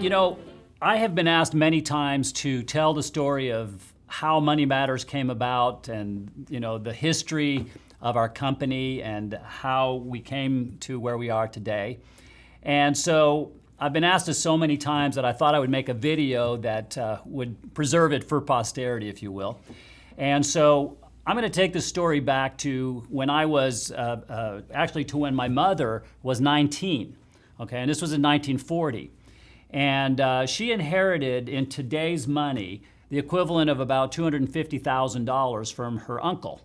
You know, I have been asked many times to tell the story of how Money Matters came about and, the history of our company and how we came to where we are today. And so I've been asked this so many times that I thought I would make a video that would preserve it for posterity, if you will. And so I'm going to take this story back to when I was, actually to when my mother was 19, okay? And this was in 1940. And she inherited, in today's money, the equivalent of about $250,000 from her uncle.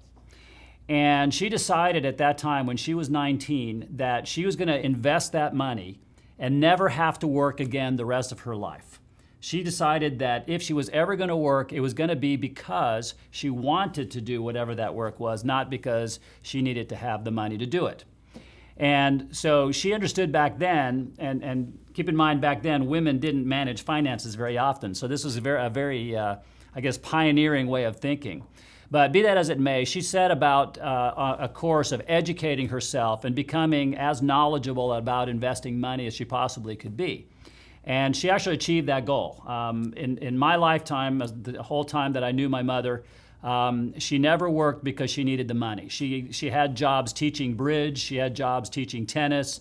And she decided at that time, when she was 19, that she was going to invest that money and never have to work again the rest of her life. She decided that if she was ever going to work, it was going to be because she wanted to do whatever that work was, not because she needed to have the money to do it. And so she understood back then, and keep in mind back then, women didn't manage finances very often. So this was a very pioneering way of thinking. But be that as it may, she set about a course of educating herself and becoming as knowledgeable about investing money as she possibly could be. And she actually achieved that goal. In my lifetime, the whole time that I knew my mother, she never worked because she needed the money. She had jobs teaching bridge, she had jobs teaching tennis,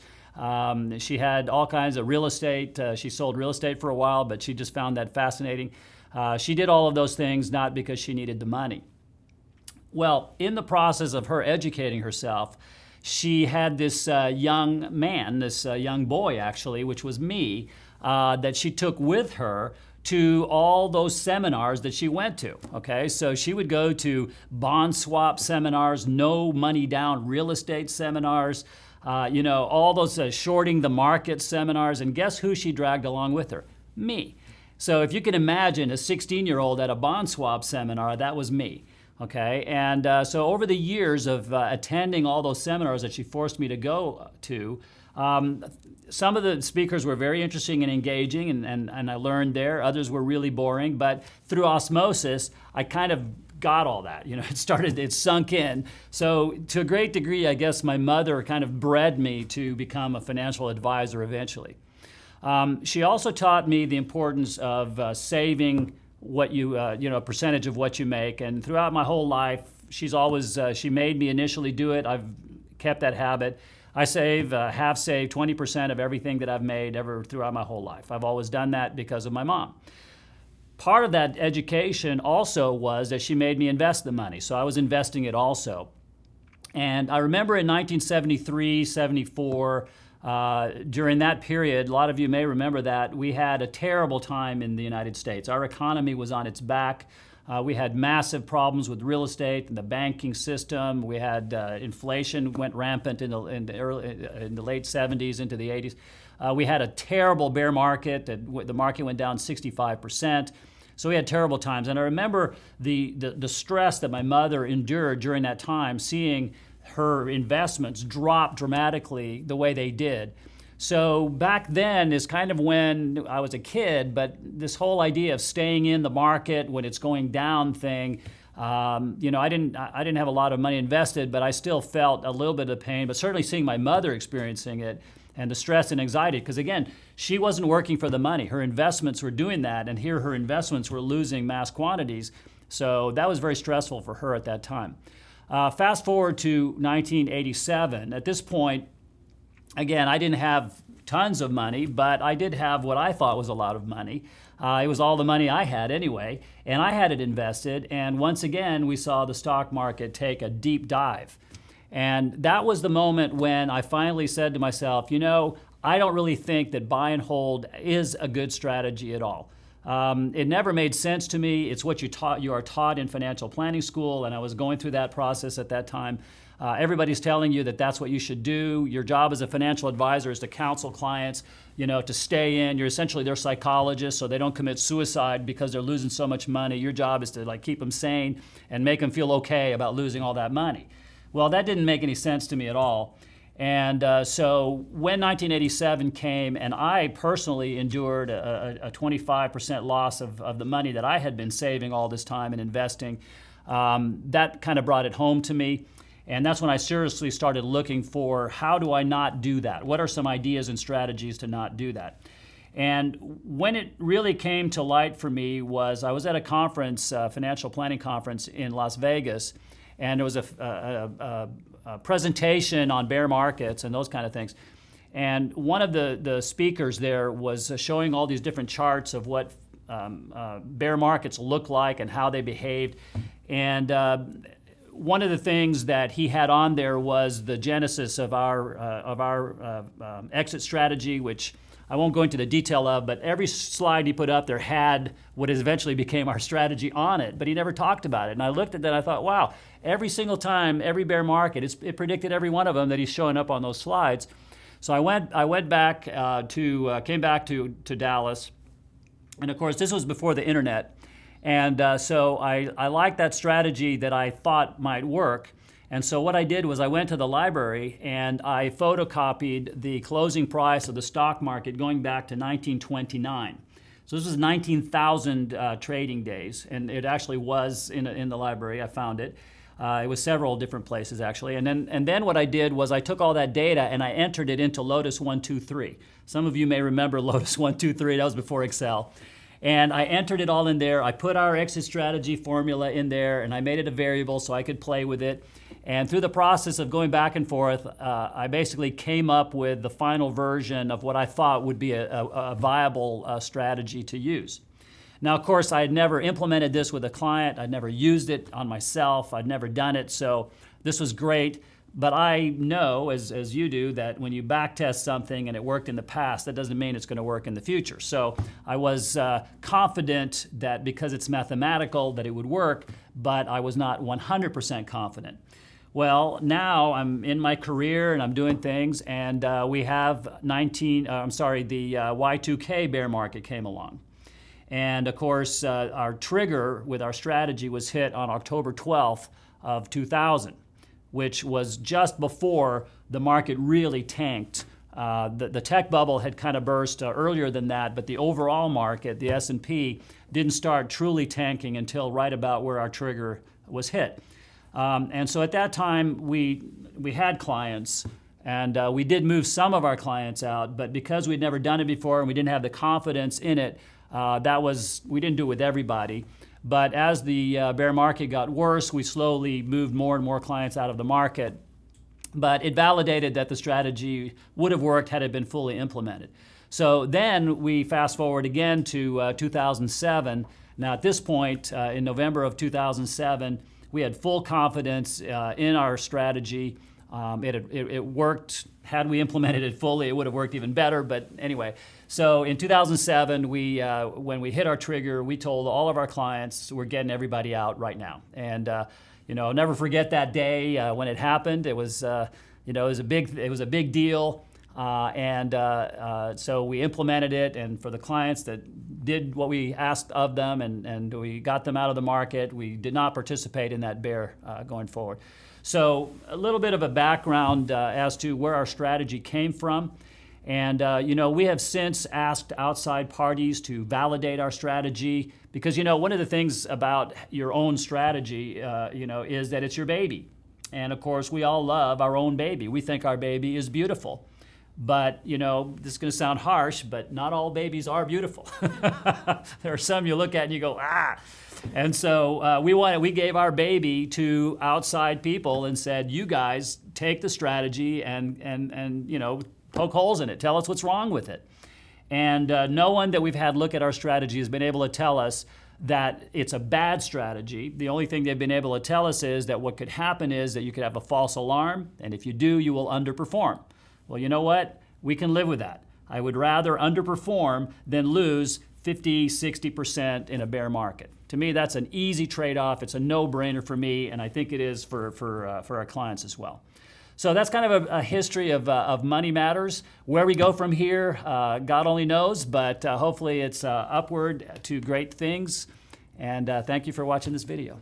she had all kinds of real estate. She sold real estate for a while, but she just found that fascinating. She did all of those things not because she needed the money. Well, in the process of her educating herself, she had this young man, this young boy actually, which was me, that she took with her to all those seminars that she went to, okay? So she would go to bond swap seminars, no money down real estate seminars, all those shorting the market seminars, and guess who she dragged along with her? Me. So if you can imagine a 16-year-old at a bond swap seminar, that was me. Okay, and so over the years of attending all those seminars that she forced me to go to, some of the speakers were very interesting and engaging, and I learned there. Others were really boring, but through osmosis, I kind of got all that. It sunk in. So to a great degree, I guess my mother kind of bred me to become a financial advisor eventually. She also taught me the importance of saving what a percentage of what you make. And throughout my whole life, she made me initially do it. I've kept that habit. I have saved 20% of everything that I've made ever throughout my whole life. I've always done that because of my mom. Part of that education also was that she made me invest the money. So I was investing it also. And I remember in 1973, 74, during that period, a lot of you may remember that, we had a terrible time in the United States. Our economy was on its back. We had massive problems with real estate and the banking system. We had inflation went rampant in the late 70s into the 80s. We had a terrible bear market. The market went down 65%. So we had terrible times. And I remember the stress that my mother endured during that time, seeing her investments drop dramatically the way they did. So back then is kind of when I was a kid, but this whole idea of staying in the market when it's going down thing, I didn't have a lot of money invested, but I still felt a little bit of pain, but certainly seeing my mother experiencing it and the stress and anxiety, because again, she wasn't working for the money. Her investments were doing that, and here her investments were losing mass quantities. So that was very stressful for her at that time. Fast forward to 1987. At this point, again, I didn't have tons of money, but I did have what I thought was a lot of money. It was all the money I had anyway, and I had it invested. And once again, we saw the stock market take a deep dive. And that was the moment when I finally said to myself, I don't really think that buy and hold is a good strategy at all. It never made sense to me. It's what you are taught in financial planning school, and I was going through that process at that time. Everybody's telling you that that's what you should do. Your job as a financial advisor is to counsel clients, to stay in. You're essentially their psychologist, so they don't commit suicide because they're losing so much money. Your job is to keep them sane and make them feel okay about losing all that money. Well, that didn't make any sense to me at all. And so when 1987 came and I personally endured a 25% loss of the money that I had been saving all this time and investing, that kind of brought it home to me. And that's when I seriously started looking for, how do I not do that? What are some ideas and strategies to not do that? And when it really came to light for me was I was at a conference, financial planning conference in Las Vegas, and there was a presentation on bear markets and those kind of things. And one of the speakers there was showing all these different charts of what bear markets look like and how they behaved. And one of the things that he had on there was the genesis of our exit strategy, which I won't go into the detail of, but every slide he put up there had what eventually became our strategy on it, but he never talked about it. And I looked at that and I thought, wow, every single time, every bear market, it predicted every one of them that he's showing up on those slides. So I went back came back to Dallas, and of course this was before the internet, and so I liked that strategy that I thought might work. And so what I did was I went to the library and I photocopied the closing price of the stock market going back to 1929. So this was 19,000 trading days, and it actually was in the library. I found it. It was several different places actually. And then what I did was I took all that data and I entered it into Lotus 123. Some of you may remember Lotus 123. That was before Excel. And I entered it all in there. I put our exit strategy formula in there, and I made it a variable so I could play with it. And through the process of going back and forth, I basically came up with the final version of what I thought would be a viable strategy to use. Now, of course, I had never implemented this with a client. I'd never used it on myself. I'd never done it. So this was great. But I know, as you do, that when you backtest something and it worked in the past, that doesn't mean it's going to work in the future. So I was confident that because it's mathematical that it would work, but I was not 100% confident. Well, now I'm in my career and I'm doing things, and we have the Y2K bear market came along. And of course, our trigger with our strategy was hit on October 12th of 2000. Which was just before the market really tanked. The tech bubble had kind of burst earlier than that, but the overall market, the S&P, didn't start truly tanking until right about where our trigger was hit. And so at that time, we had clients, and we did move some of our clients out, but because we'd never done it before and we didn't have the confidence in it, we didn't do it with everybody. But as the bear market got worse, we slowly moved more and more clients out of the market. But it validated that the strategy would have worked had it been fully implemented. So then we fast forward again to 2007. Now at this point, in November of 2007, we had full confidence in our strategy. It worked. Had we implemented it fully, it would have worked even better. But anyway, so in 2007, when we hit our trigger, we told all of our clients we're getting everybody out right now. And I'll never forget that day when it happened. It was a big deal. So we implemented it, and for the clients that did what we asked of them, and we got them out of the market, we did not participate in that bear going forward. So a little bit of a background as to where our strategy came from. And we have since asked outside parties to validate our strategy because, one of the things about your own strategy, is that it's your baby. And of course, we all love our own baby. We think our baby is beautiful. But, this is going to sound harsh, but not all babies are beautiful. There are some you look at and you go, ah. And so we gave our baby to outside people and said, you guys take the strategy and poke holes in it. Tell us what's wrong with it. And no one that we've had look at our strategy has been able to tell us that it's a bad strategy. The only thing they've been able to tell us is that what could happen is that you could have a false alarm, and if you do, you will underperform. Well, you know what? We can live with that. I would rather underperform than lose 50, 60% in a bear market. To me, that's an easy trade-off. It's a no-brainer for me, and I think it is for our clients as well. So that's kind of a history of Money Matters. Where we go from here, God only knows, but hopefully it's upward to great things. And thank you for watching this video.